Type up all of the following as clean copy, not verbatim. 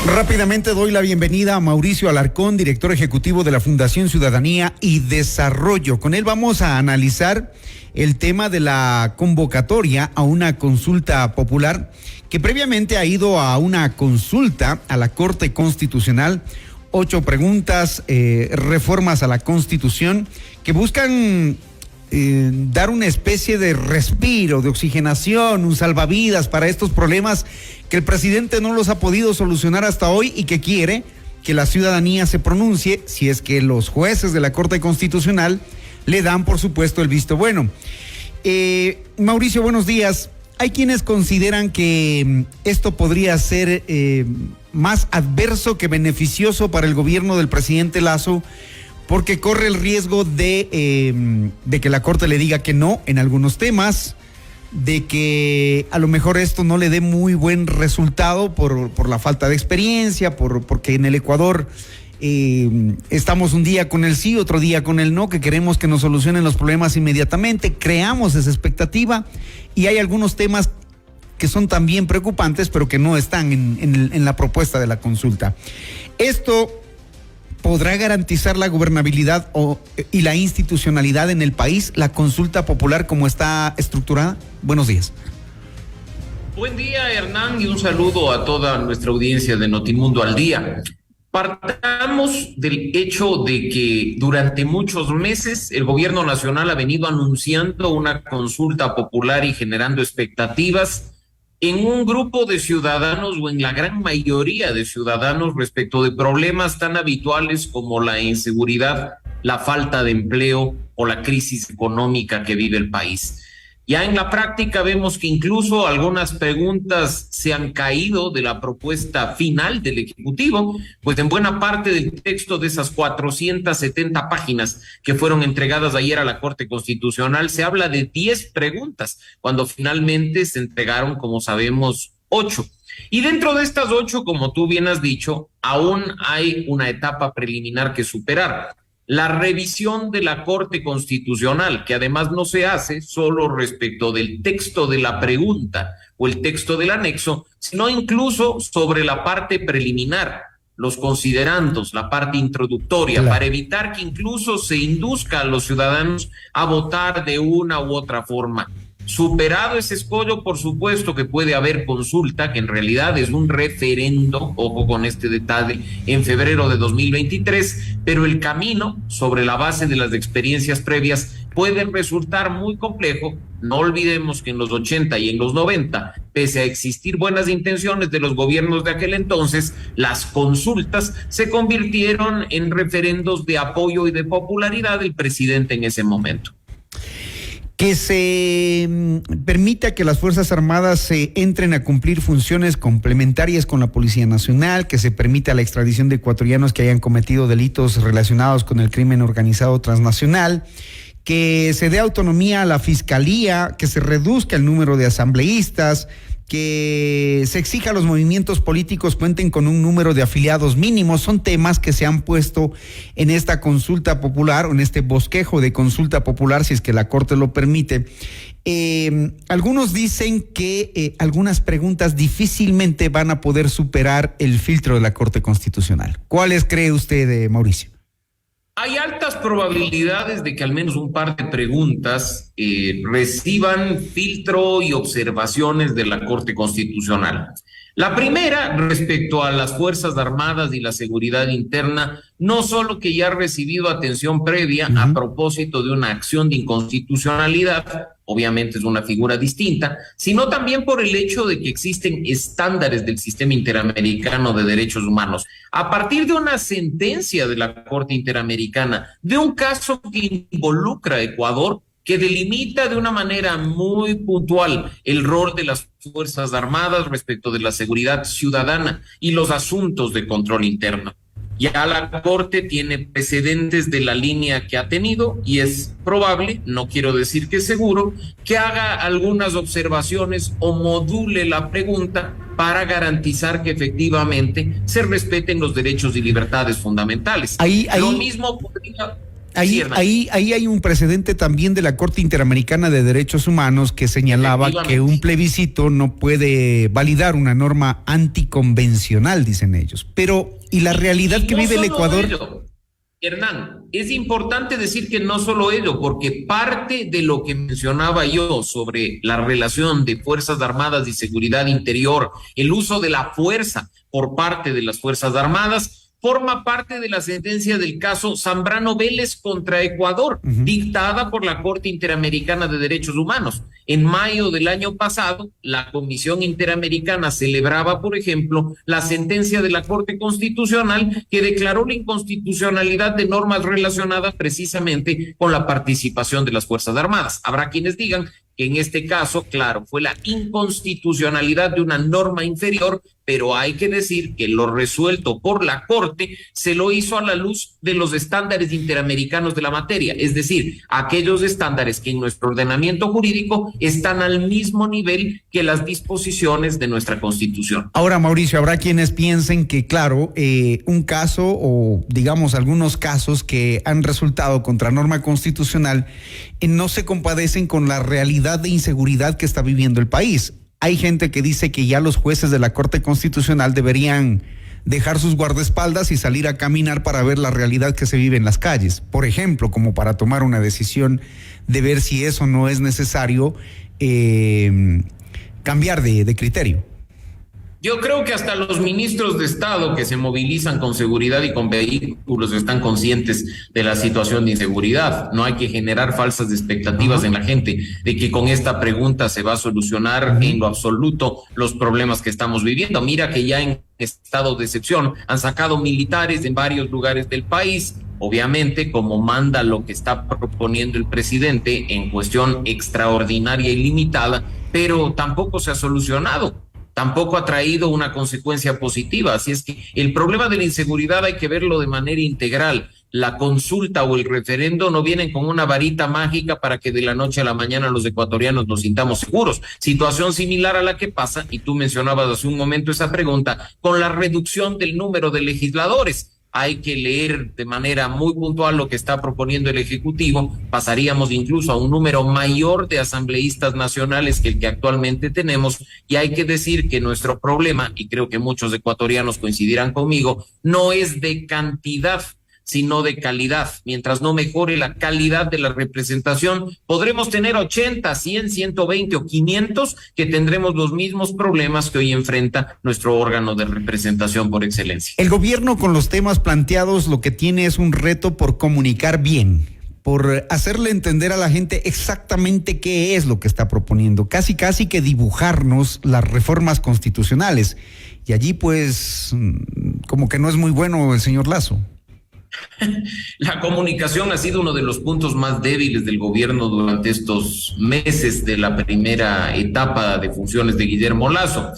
Rápidamente doy la bienvenida a Mauricio Alarcón, director ejecutivo de la Fundación Ciudadanía y Desarrollo. Con él vamos a analizar el tema de la convocatoria a una consulta popular que previamente ha ido a una consulta a la Corte Constitucional. 8 preguntas, reformas a la Constitución que buscan dar una especie de respiro, de oxigenación, un salvavidas para estos problemas que el presidente no los ha podido solucionar hasta hoy y que quiere que la ciudadanía se pronuncie si es que los jueces de la Corte Constitucional le dan, por supuesto, el visto bueno. Mauricio, buenos días. Hay quienes consideran que esto podría ser más adverso que beneficioso para el gobierno del presidente Lasso, porque corre el riesgo de que la Corte le diga que no en algunos temas, de que a lo mejor esto no le dé muy buen resultado por la falta de experiencia, porque en el Ecuador estamos un día con el sí, otro día con el no, que queremos que nos solucionen los problemas inmediatamente, creamos esa expectativa y hay algunos temas que son también preocupantes, pero que no están en la propuesta de la consulta. Esto ¿podrá garantizar la gobernabilidad y la institucionalidad en el país, la consulta popular como está estructurada? Buenos días. Buen día, Hernán, y un saludo a toda nuestra audiencia de Notimundo al Día. Partamos del hecho de que durante muchos meses el gobierno nacional ha venido anunciando una consulta popular y generando expectativas en un grupo de ciudadanos o en la gran mayoría de ciudadanos respecto de problemas tan habituales como la inseguridad, la falta de empleo o la crisis económica que vive el país. Ya en la práctica vemos que incluso algunas preguntas se han caído de la propuesta final del Ejecutivo, pues en buena parte del texto de esas 470 páginas que fueron entregadas ayer a la Corte Constitucional se habla de 10 preguntas, cuando finalmente se entregaron, como sabemos, 8. Y dentro de estas 8, como tú bien has dicho, aún hay una etapa preliminar que superar. La revisión de la Corte Constitucional, que además no se hace solo respecto del texto de la pregunta o el texto del anexo, sino incluso sobre la parte preliminar, los considerandos, la parte introductoria, para evitar que incluso se induzca a los ciudadanos a votar de una u otra forma. Superado ese escollo, por supuesto que puede haber consulta, que en realidad es un referendo, ojo con este detalle, en febrero de 2023, pero el camino sobre la base de las experiencias previas puede resultar muy complejo. No olvidemos que en los 80 y en los 90, pese a existir buenas intenciones de los gobiernos de aquel entonces, las consultas se convirtieron en referendos de apoyo y de popularidad del presidente en ese momento. Que se permita que las Fuerzas Armadas se entren a cumplir funciones complementarias con la Policía Nacional, que se permita la extradición de ecuatorianos que hayan cometido delitos relacionados con el crimen organizado transnacional, que se dé autonomía a la Fiscalía, que se reduzca el número de asambleístas, que se exija a los movimientos políticos cuenten con un número de afiliados mínimos. Son temas que se han puesto en esta consulta popular o en este bosquejo de consulta popular, si es que la Corte lo permite. Algunos dicen que algunas preguntas difícilmente van a poder superar el filtro de la Corte Constitucional. ¿Cuáles cree usted, Mauricio? Hay altas probabilidades de que al menos un par de preguntas reciban filtro y observaciones de la Corte Constitucional. La primera, respecto a las Fuerzas Armadas y la seguridad interna, no solo que ya ha recibido atención previa a propósito de una acción de inconstitucionalidad, obviamente es una figura distinta, sino también por el hecho de que existen estándares del sistema interamericano de derechos humanos. A partir de una sentencia de la Corte Interamericana, de un caso que involucra a Ecuador, que delimita de una manera muy puntual el rol de las Fuerzas Armadas respecto de la seguridad ciudadana y los asuntos de control interno. Ya la Corte tiene precedentes de la línea que ha tenido y es probable, no quiero decir que seguro, que haga algunas observaciones o module la pregunta para garantizar que efectivamente se respeten los derechos y libertades fundamentales. Lo mismo podría... ahí hay un precedente también de la Corte Interamericana de Derechos Humanos que señalaba que un plebiscito no puede validar una norma anticonvencional, dicen ellos. Pero, ¿y la realidad que vive el Ecuador? Ello, Hernán, es importante decir que no solo ello, porque parte de lo que mencionaba yo sobre la relación de Fuerzas Armadas y Seguridad Interior, el uso de la fuerza por parte de las Fuerzas Armadas, forma parte de la sentencia del caso Zambrano Vélez contra Ecuador, dictada por la Corte Interamericana de Derechos Humanos. En mayo del año pasado, la Comisión Interamericana celebraba, por ejemplo, la sentencia de la Corte Constitucional que declaró la inconstitucionalidad de normas relacionadas precisamente con la participación de las Fuerzas Armadas. Habrá quienes digan que en este caso, claro, fue la inconstitucionalidad de una norma inferior, pero hay que decir que lo resuelto por la Corte se lo hizo a la luz de los estándares interamericanos de la materia, es decir, aquellos estándares que en nuestro ordenamiento jurídico están al mismo nivel que las disposiciones de nuestra Constitución. Ahora, Mauricio, habrá quienes piensen que, claro, un caso o digamos algunos casos que han resultado contra norma constitucional no se compadecen con la realidad de inseguridad que está viviendo el país. Hay gente que dice que ya los jueces de la Corte Constitucional deberían dejar sus guardaespaldas y salir a caminar para ver la realidad que se vive en las calles. Por ejemplo, como para tomar una decisión de ver si eso no es necesario cambiar de criterio. Yo creo que hasta los ministros de Estado que se movilizan con seguridad y con vehículos están conscientes de la situación de inseguridad. No hay que generar falsas expectativas en la gente de que con esta pregunta se va a solucionar en lo absoluto los problemas que estamos viviendo. Mira que ya en estado de excepción han sacado militares en varios lugares del país. Obviamente, como manda lo que está proponiendo el presidente en cuestión extraordinaria y limitada, pero tampoco se ha solucionado. Tampoco ha traído una consecuencia positiva. Así es que el problema de la inseguridad hay que verlo de manera integral. La consulta o el referendo no vienen con una varita mágica para que de la noche a la mañana los ecuatorianos nos sintamos seguros. Situación similar a la que pasa, y tú mencionabas hace un momento esa pregunta, con la reducción del número de legisladores. Hay que leer de manera muy puntual lo que está proponiendo el Ejecutivo. Pasaríamos incluso a un número mayor de asambleístas nacionales que el que actualmente tenemos, y hay que decir que nuestro problema, y creo que muchos ecuatorianos coincidirán conmigo, no es de cantidad, sino de calidad. Mientras no mejore la calidad de la representación, podremos tener 80, 100, 120 o 500 que tendremos los mismos problemas que hoy enfrenta nuestro órgano de representación por excelencia. El gobierno, con los temas planteados, lo que tiene es un reto por comunicar bien, por hacerle entender a la gente exactamente qué es lo que está proponiendo, casi que dibujarnos las reformas constitucionales. Y allí pues como que no es muy bueno el señor Lasso. La comunicación ha sido uno de los puntos más débiles del gobierno durante estos meses de la primera etapa de funciones de Guillermo Lasso.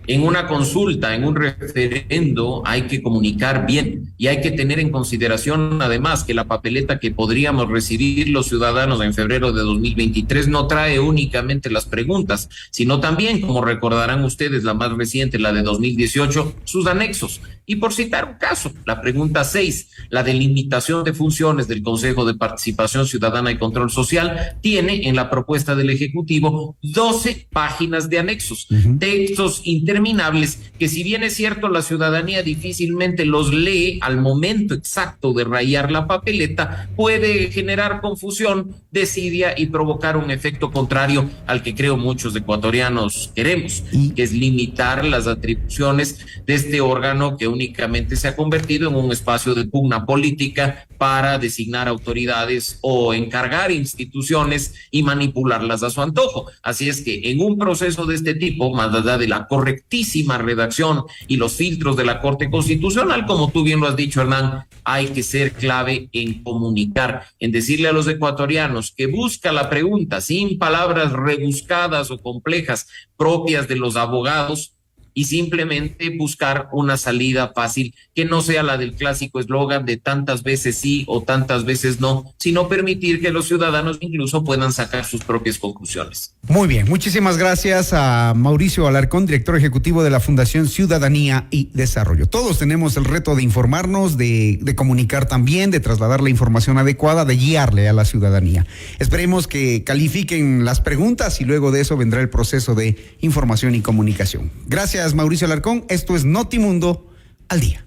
En una consulta, en un referendo, hay que comunicar bien y hay que tener en consideración además que la papeleta que podríamos recibir los ciudadanos en febrero de 2023 no trae únicamente las preguntas, sino también, como recordarán ustedes, la más reciente, la de 2018, sus anexos. Y por citar un caso, la pregunta 6, la delimitación de funciones del Consejo de Participación Ciudadana y Control Social, tiene en la propuesta del Ejecutivo 12 páginas de anexos, textos interminables que, si bien es cierto la ciudadanía difícilmente los lee al momento exacto de rayar la papeleta, puede generar confusión, desidia y provocar un efecto contrario al que creo muchos ecuatorianos queremos, que es limitar las atribuciones de este órgano que únicamente se ha convertido en un espacio de pugna política para designar autoridades o encargar instituciones y manipularlas a su antojo. Así es que en un proceso de este tipo, más allá de la correctísima redacción y los filtros de la Corte Constitucional, como tú bien lo has dicho, Hernán, hay que ser clave en comunicar, en decirle a los ecuatorianos que busca la pregunta sin palabras rebuscadas o complejas propias de los abogados, y simplemente buscar una salida fácil que no sea la del clásico eslogan de tantas veces sí o tantas veces no, sino permitir que los ciudadanos incluso puedan sacar sus propias conclusiones. Muy bien, muchísimas gracias a Mauricio Alarcón, director ejecutivo de la Fundación Ciudadanía y Desarrollo. Todos tenemos el reto de informarnos, de comunicar también, de trasladar la información adecuada, de guiarle a la ciudadanía. Esperemos que califiquen las preguntas y luego de eso vendrá el proceso de información y comunicación. Gracias, Mauricio Alarcón. Esto es Notimundo al Día.